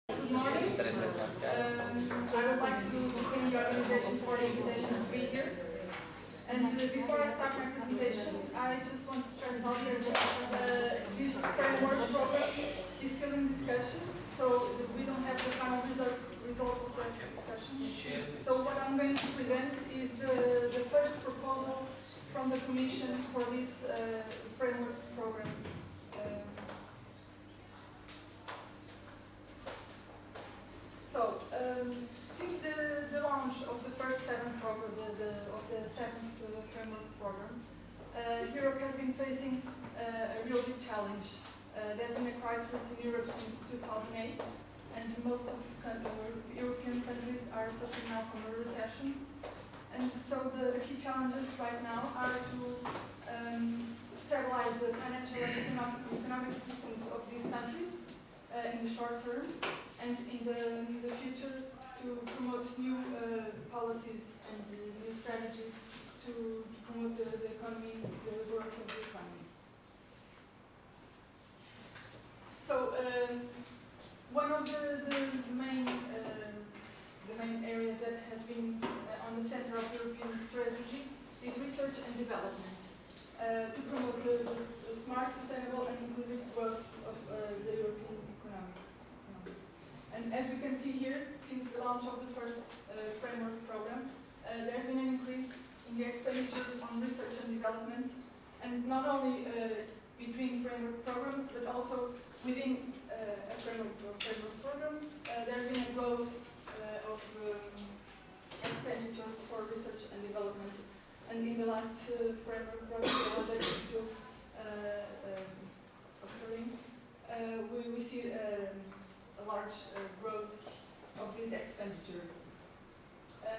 Good morning. I would like to thank the organization for the invitation to be here. And before I start my presentation, I just want to stress out here that this framework program is still in discussion, so we don't have the final results of that discussion. So what I'm going to present is the first proposal from the Commission for this framework program. Since the launch of the first seventh program, of the seventh framework program, Europe has been facing a real big challenge. There's been a crisis in Europe since 2008, and most of European countries are suffering now from a recession. And so the key challenges right now are to stabilize the financial and economic systems of these countries in the short term, and in the future to promote new policies and new strategies to promote the economy, the growth of the economy. So one of the main areas that has been on the center of European strategy is research and development to promote the smart, sustainable and inclusive growth of the European economy. And as we can see here, since the launch of the first framework program, there has been an increase in the expenditures on research and development, and not only between framework programs, but also within a framework program. There has been a growth of expenditures for research and development, and in the last framework program that is still occurring, we see a large growth of these expenditures.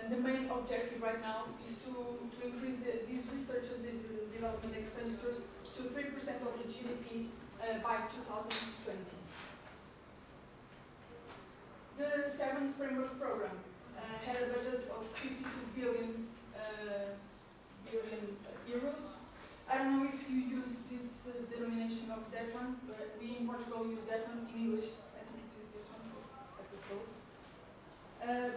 The main objective right now is to increase these research and development expenditures to 3% of the GDP by 2020. The seventh framework program had a budget of 52 billion euros. I don't know if you use this denomination of that one, but we in Portugal use that one. In English, I think it is this one, so I could go.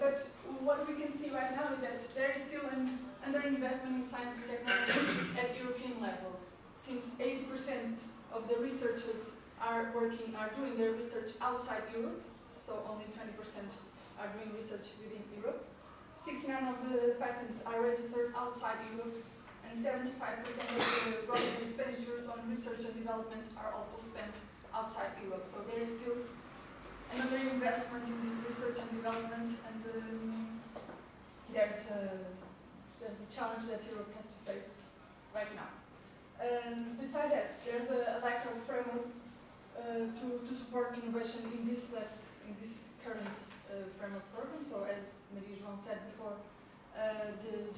But what we can see right now is that there is still an underinvestment in science and technology at European level, since 80% of the researchers are doing their research outside Europe, so only 20% are doing research within Europe. 69% of the patents are registered outside Europe, and 75% of the gross expenditures on research and development are also spent outside Europe. So there is still another investment in this research and development, and there's a challenge that Europe has to face right now. Besides that, there's a lack of framework to support innovation in this current framework program. So as Maria João said before,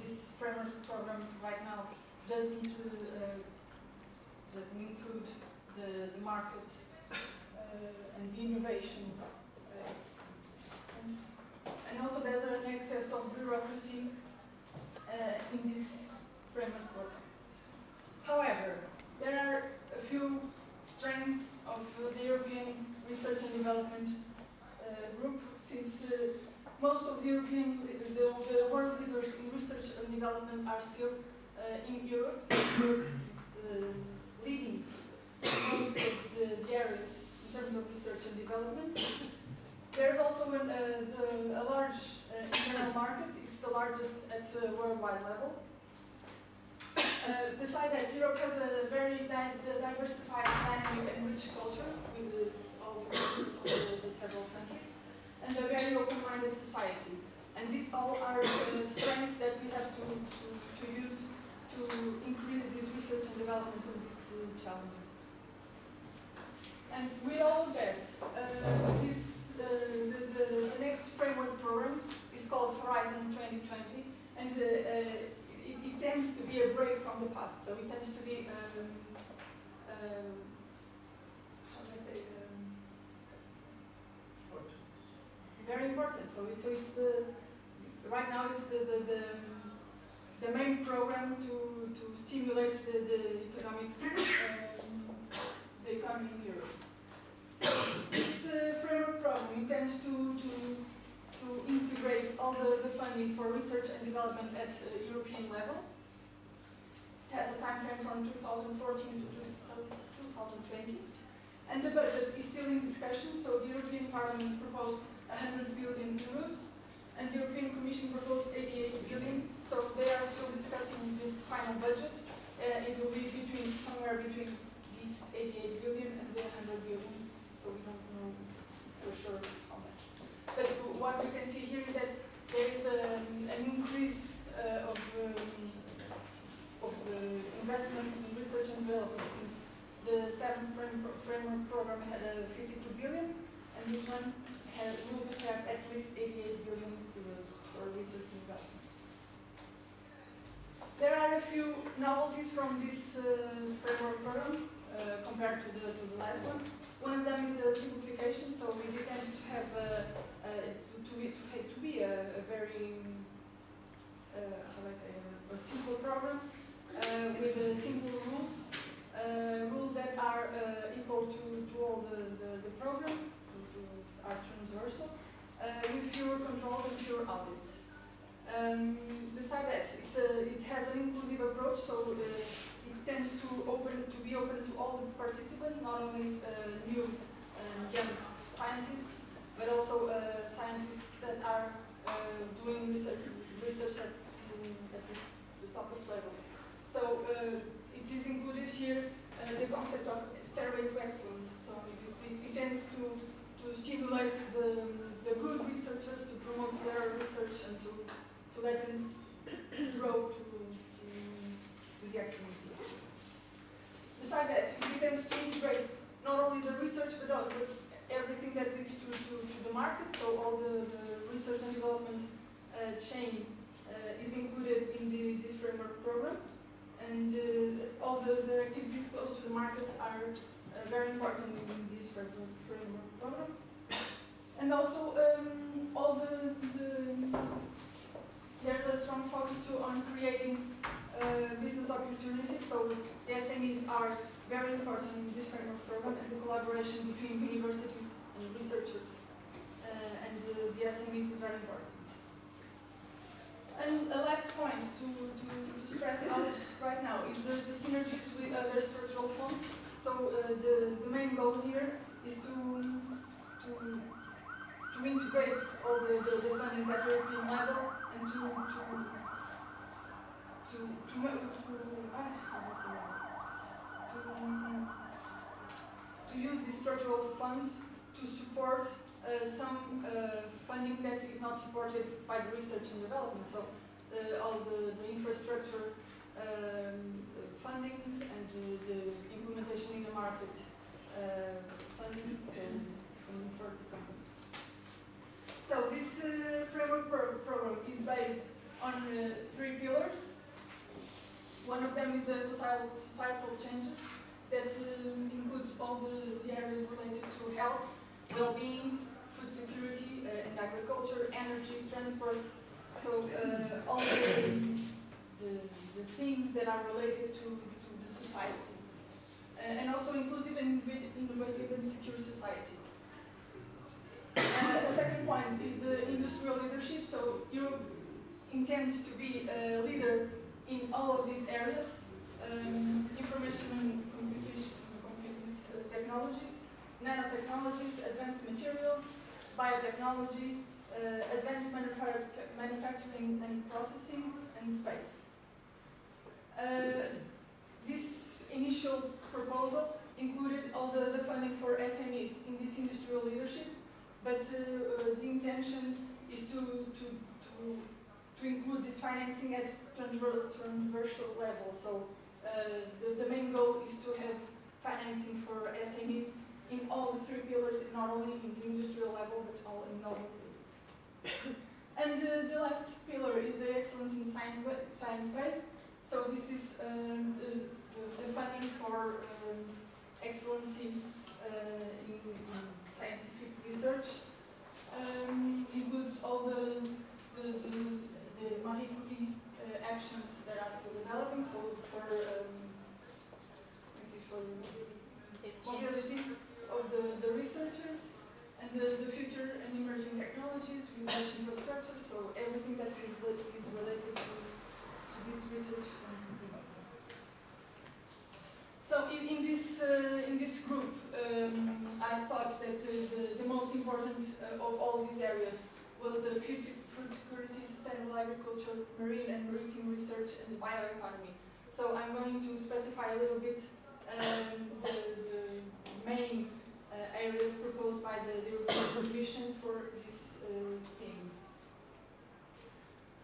this framework program right now doesn't include the market and the innovation. And also there's an excess of bureaucracy in this framework program. However, there are a few strengths of the European Research and Development Group, since most of the world leaders in research and development are still in Europe. Europe is leading most of the areas in terms of research and development. There's also a large internal market. It's the largest at worldwide level. Besides that, Europe has a very diversified, dynamic and rich culture with all the several countries, and a very open-minded society. And these all are strengths that we have to use to increase this research and development and these challenges. And with all of that, the next framework program is called Horizon 2020, and it tends to be a break from the past. So it tends to be, how do I say, very important. So it's right now it's the main program to stimulate the economy in Europe. So this framework framework program intends to integrate all the funding for research and development at European level. It has a time frame from 2014 to 2020. And the budget is still in discussion, so the European Parliament proposed 100 billion euros, and the European Commission proposed 88 billion, so they are still discussing this final budget. It will be somewhere between these 88 billion and the 100 billion, so we don't know for sure how much. But what we can see here is that there is an increase of investment in research and development, since the 7th framework program had 52 billion, and this one will have at least 88 billion euros for research and development. There are a few novelties from this framework program compared to the last one. One of them is the simplification, so it tends to have to be a very a simple program with simple rules, rules that are equal to all the programs, are transversal, with fewer controls and fewer audits. Besides that, it has an inclusive approach, so it tends to be open to all the participants, not only new young scientists, but also scientists that are doing research at the topest level. So it is included here the concept of stairway to excellence. So it tends to stimulate the good researchers to promote their research and to let them grow to the excellence. Besides that, it tends to integrate not only the research but everything that leads to the market. So all the research and development chain is included in this framework program, and all the activities close to the market are very important in this framework program. And also all there's a strong focus on creating business opportunities. So the SMEs are very important in this framework program, and the collaboration between universities and researchers and the SMEs is very important. And a last point to stress out right now is the synergies with other structural funds. So the main goal here is to integrate all the fundings at European level and to use the structural funds to support some funding that is not supported by the research and development. So all the infrastructure funding and the implementation in the market funding, so funding for the companies. So this framework program is based on 3 pillars. One of them is the societal changes that includes all the areas related to health, well-being, food security, and agriculture, energy, transport. So all the themes that are related to the society. And also inclusive and innovative and secure societies. The second point is the industrial leadership. So Europe intends to be a leader in all of these areas: information and computing technologies, nanotechnologies, advanced materials, biotechnology, advanced manufacturing and processing, and space. This initial proposal included all the funding for SMEs in this industrial leadership, but the intention is to include this financing at transversal level. So the main goal is to have financing for SMEs in all the 3 pillars, not only in the industrial level, but all in all 3. And the last pillar is the excellence in science-based. So this is the funding for excellency in scientific research. Includes all the Marie Curie actions that are still developing. So for mobility of the researchers, and the future and emerging technologies, research infrastructure, so everything that is related to this research and development. So in this group, I thought that the most important of all these areas was the food security, sustainable agriculture, marine and maritime research, and the bioeconomy. So I'm going to specify a little bit the main areas proposed by the European Commission for this theme.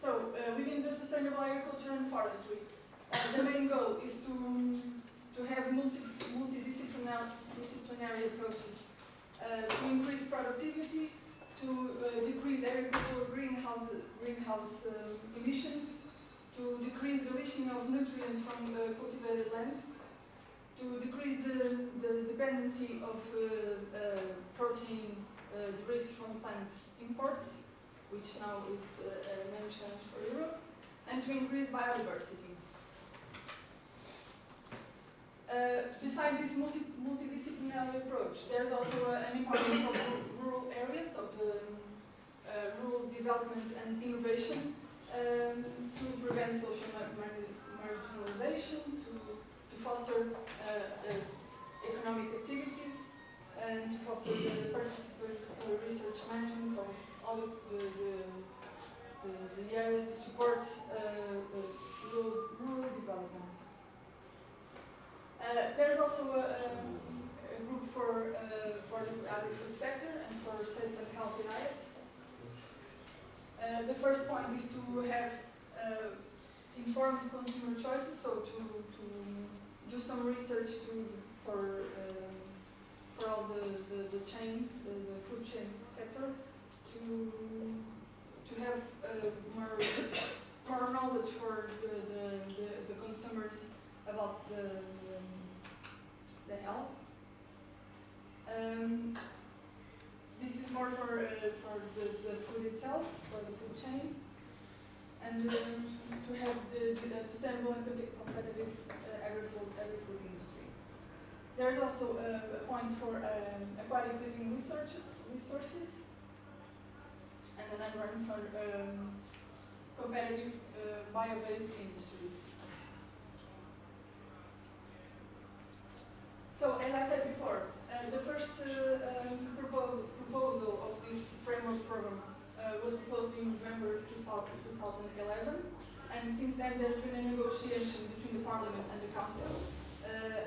So within the sustainable agriculture and forestry, the main goal is to have multidisciplinary approaches to increase productivity, to decrease agricultural greenhouse emissions, to decrease the leaching of nutrients from cultivated lands, to decrease the dependency of protein derived from plant imports, which now is a main challenge for Europe, and to increase biodiversity. Besides this multidisciplinary approach, there's also an importance of rural areas, of the rural development and innovation, to prevent social marginalization, to foster economic activities, and to foster the participatory research management, so all of the areas to support rural development. There's also a group for the agri-food sector and for safe and healthy diet. The first point is to have informed consumer choices, so to do some research for all the chain, the food chain sector, to have more knowledge for the consumers about the health. This is more for the food itself, for the food chain, and to have the sustainable and competitive agri-food industry. There is also a point for aquatic living resources, and another one for competitive bio-based industries. So, as I said before, the first proposal of this framework program was proposed in November 2011, and since then there's been a negotiation between the Parliament and the Council,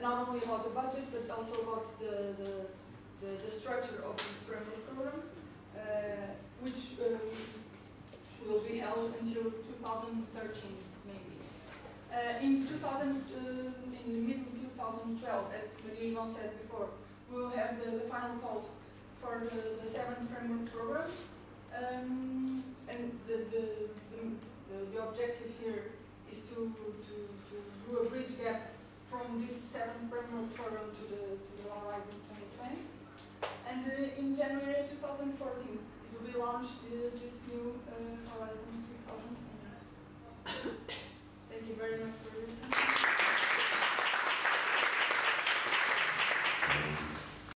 not only about the budget, but also about the structure of this framework program, which will be held until 2013, maybe. In mid-2012, as Maria said before, we will have the final calls for the 7th framework program, and the objective here is to do a bridge gap from this 7th framework program to the Horizon 2020. And in January 2014, it will be launched this new Horizon